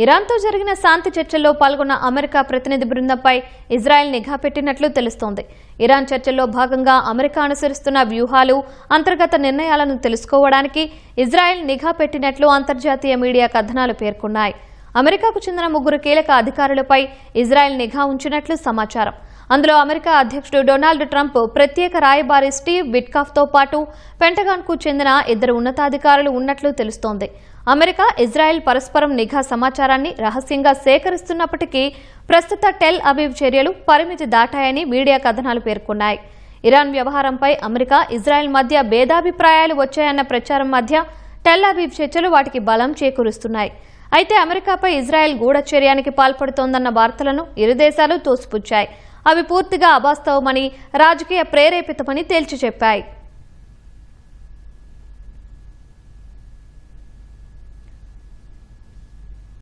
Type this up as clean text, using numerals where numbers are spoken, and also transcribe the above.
ఇరాన్తో జరిగిన శాంతి చర్చల్లో పాల్గొన్న అమెరికా ప్రతినిధి బృందంపై ఇజ్రాయెల్ నిఘా పెట్టినట్లు తెలుస్తోంది. ఇరాన్ చర్చల్లో భాగంగా అమెరికా అనుసరిస్తున్న వ్యూహాలు, అంతర్గత నిర్ణయాలను తెలుసుకోవడానికి ఇజ్రాయెల్ నిఘా పెట్టినట్లు అంతర్జాతీయ మీడియా కథనాలు పేర్కొన్నాయి. అమెరికాకు చెందిన 3 కీలక అధికారులపై ఇజ్రాయెల్ నిఘా ఉంచినట్లు సమాచారం. అందులో అమెరికా అధ్యక్షుడు డొనాల్డ్ ట్రంప్ ప్రత్యేక రాయబారి స్టీవ్ విట్కాఫ్తో పాటు పెంటగాన్కు చెందిన 2 ఉన్నతాధికారులు ఉన్నట్లు తెలుస్తోంది. అమెరికా, ఇజ్రాయెల్ పరస్పరం నిఘా సమాచారాన్ని రహస్యంగా సేకరిస్తున్నప్పటికీ ప్రస్తుత టెల్ అవీవ్ చర్యలు పరిమితి దాటాయని మీడియా కథనాలు పేర్కొన్నాయి. ఇరాన్ వ్యవహారంపై అమెరికా, ఇజ్రాయెల్ మధ్య భేదాభిప్రాయాలు వచ్చాయన్న ప్రచారం మధ్య టెల్ అవీవ్ చర్చలు వాటికి బలం చేకూరుస్తున్నాయి. అయితే అమెరికాపై ఇజ్రాయెల్ గూఢచర్యానికి పాల్పడుతోందన్న వార్తలను ఇరు దేశాలు తోసిపుచ్చాయి. అవి పూర్తిగా అవాస్తవమని, రాజకీయ ప్రేరేపితమని తేల్చి చెప్పాయి.